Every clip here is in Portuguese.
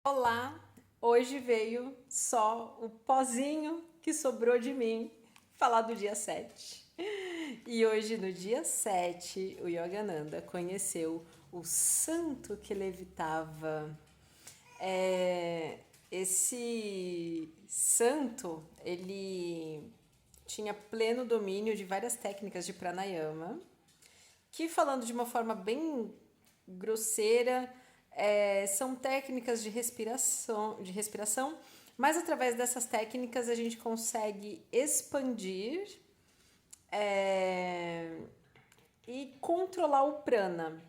Olá, hoje veio só o pozinho que sobrou de mim falar do dia 7. E hoje, no dia 7, o Yogananda conheceu o santo que levitava. Esse santo, ele tinha pleno domínio de várias técnicas de pranayama, que falando de uma forma bem grosseira, são técnicas de respiração, mas através dessas técnicas a gente consegue expandir é, e controlar o prana.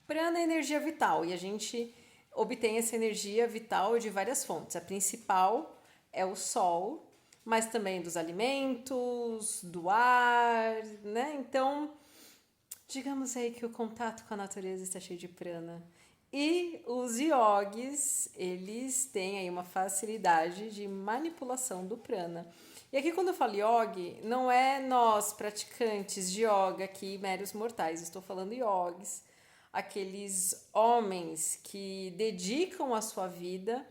Prana é energia vital e a gente obtém essa energia vital de várias fontes. A principal é o sol, mas também dos alimentos, do ar, né? Então, digamos aí que o contato com a natureza está cheio de prana. E os yogis, eles têm aí uma facilidade de manipulação do prana. E aqui quando eu falo yogi, não é nós praticantes de yoga aqui, meros mortais. Estou falando yogis, aqueles homens que dedicam a sua vida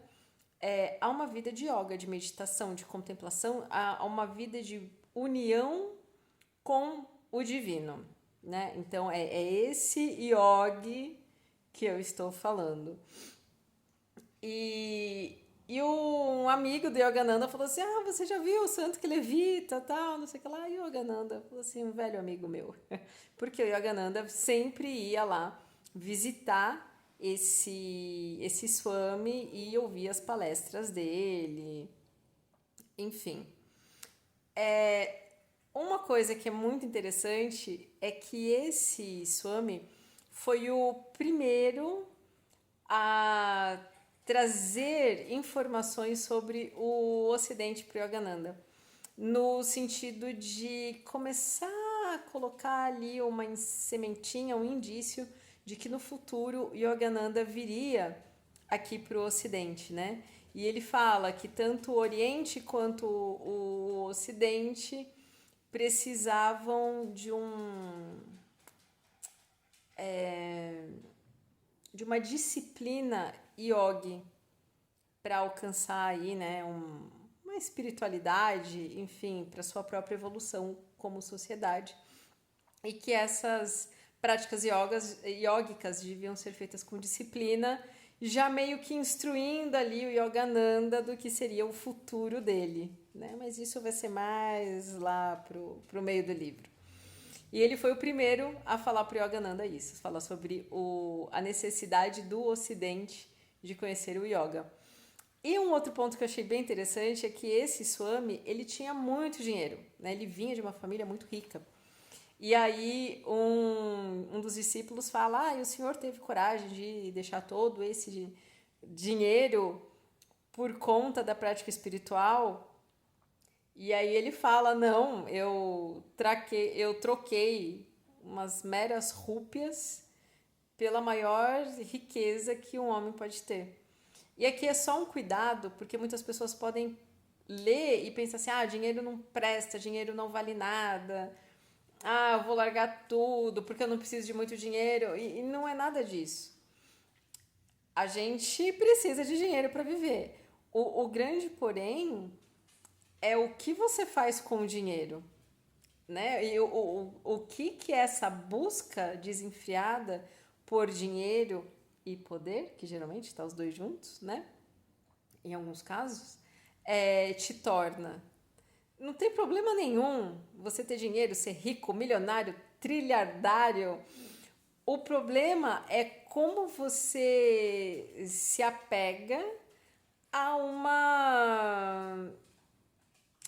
a uma vida de yoga, de meditação, de contemplação, a uma vida de união com o divino, né? Então é esse yogi que eu estou falando. E um amigo do Yogananda falou assim: Ah, você já viu o santo que levita, tal, não sei o que lá. E o Yogananda falou assim: Um velho amigo meu. Porque o Yogananda sempre ia lá visitar esse Swami e ouvir as palestras dele. Enfim, uma coisa que é muito interessante é que esse Swami foi o primeiro a trazer informações sobre o Ocidente para o Yogananda, no sentido de começar a colocar ali uma sementinha, um indício de que no futuro Yogananda viria aqui para o Ocidente, né? E ele fala que tanto o Oriente quanto o Ocidente precisavam de uma disciplina yogi para alcançar aí, né, uma espiritualidade, enfim, para sua própria evolução como sociedade. E que essas práticas yógicas deviam ser feitas com disciplina, já meio que instruindo ali o Yogananda do que seria o futuro dele, né? Mas isso vai ser mais lá pro meio do livro. E ele foi o primeiro a falar para o Yogananda isso, falar sobre a necessidade do Ocidente de conhecer o Yoga. E um outro ponto que eu achei bem interessante é que esse Swami, ele tinha muito dinheiro, né? Ele vinha de uma família muito rica. E aí um dos discípulos fala, e o senhor teve coragem de deixar todo esse dinheiro por conta da prática espiritual? E aí ele fala, não, eu troquei umas meras rúpias pela maior riqueza que um homem pode ter. E aqui é só um cuidado, porque muitas pessoas podem ler e pensar assim, dinheiro não presta, dinheiro não vale nada, eu vou largar tudo porque eu não preciso de muito dinheiro. E não é nada disso. A gente precisa de dinheiro para viver. O grande, porém, é o que você faz com o dinheiro, né? E o que é essa busca desenfreada por dinheiro e poder, que geralmente está os dois juntos, né? Em alguns casos, te torna. Não tem problema nenhum você ter dinheiro, ser rico, milionário, trilhardário. O problema é como você se apega a uma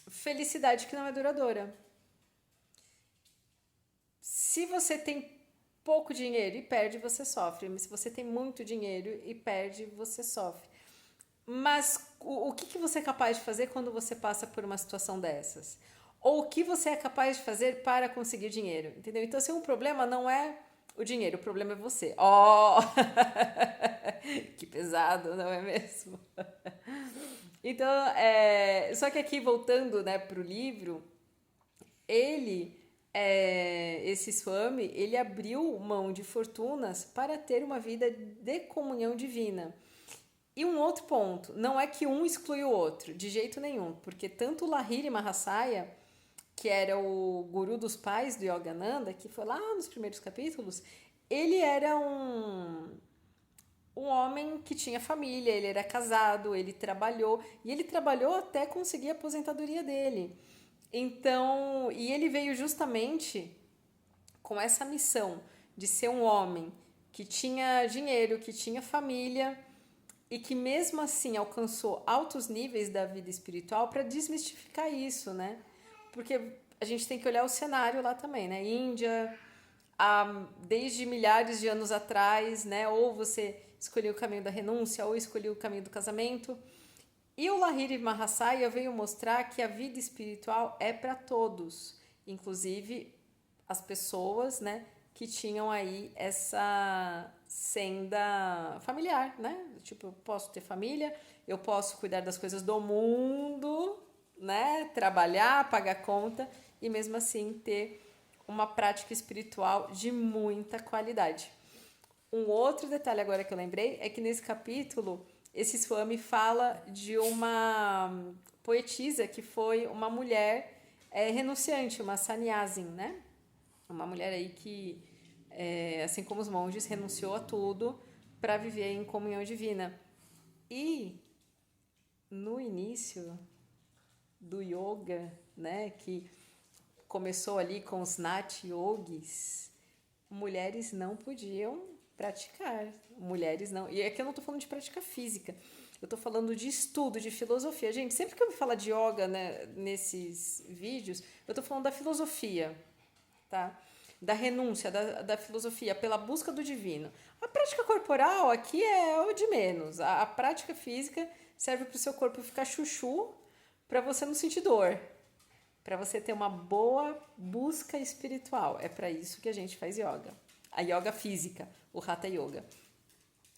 felicidade que não é duradoura. Se você tem pouco dinheiro e perde, você sofre. Mas se você tem muito dinheiro e perde, você sofre. Mas o que você é capaz de fazer quando você passa por uma situação dessas? Ou o que você é capaz de fazer para conseguir dinheiro? Entendeu? Então, assim, o problema não é o dinheiro, o problema é você. Que pesado, não é mesmo? Então, só que aqui, voltando, né, para o livro, esse Swami, ele abriu mão de fortunas para ter uma vida de comunhão divina. E um outro ponto, não é que um exclui o outro, de jeito nenhum, porque tanto o Lahiri Mahasaya, que era o guru dos pais do Yogananda, que foi lá nos primeiros capítulos, ele era um homem que tinha família, ele era casado, ele trabalhou, e ele trabalhou até conseguir a aposentadoria dele. Então, e ele veio justamente com essa missão de ser um homem que tinha dinheiro, que tinha família e que mesmo assim alcançou altos níveis da vida espiritual para desmistificar isso, né? Porque a gente tem que olhar o cenário lá também, né? Índia, desde milhares de anos atrás, né? Ou você escolheu o caminho da renúncia ou escolheu o caminho do casamento. E o Lahiri Mahasaya veio mostrar que a vida espiritual é para todos, inclusive as pessoas, né, que tinham aí essa senda familiar, né? Tipo, eu posso ter família, eu posso cuidar das coisas do mundo, né? Trabalhar, pagar conta e mesmo assim ter uma prática espiritual de muita qualidade. Um outro detalhe agora que eu lembrei é que nesse capítulo esse Swami fala de uma poetisa que foi uma mulher renunciante, uma sannyasin, né? Uma mulher aí que, assim como os monges, renunciou a tudo para viver em comunhão divina. E no início do yoga, né, que começou ali com os Nat Yogis, mulheres não podiam praticar. Mulheres não. E aqui eu não estou falando de prática física. Eu estou falando de estudo, de filosofia. Gente, sempre que eu me falo de yoga, né, nesses vídeos, eu estou falando da filosofia, tá? Da renúncia, da filosofia, pela busca do divino. A prática corporal aqui é o de menos. A prática física serve para o seu corpo ficar chuchu, para você não sentir dor, para você ter uma boa busca espiritual. É para isso que a gente faz yoga. A yoga física, o Hatha Yoga.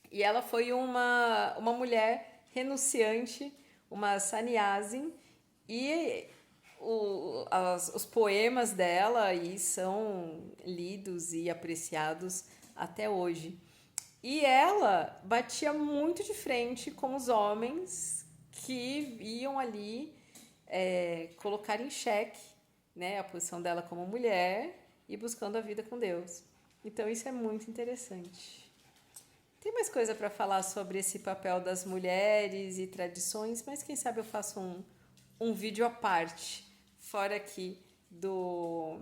E ela foi uma mulher renunciante, uma sannyasin, e os poemas dela aí são lidos e apreciados até hoje. E ela batia muito de frente com os homens que iam ali colocar em xeque, né, a posição dela como mulher e buscando a vida com Deus. Então isso é muito interessante. Tem mais coisa para falar sobre esse papel das mulheres e tradições, mas quem sabe eu faço um vídeo à parte, fora aqui do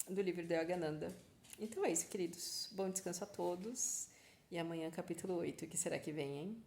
livro do Yogananda. Então é isso, queridos. Bom descanso a todos. E amanhã, capítulo 8. O que será que vem, hein?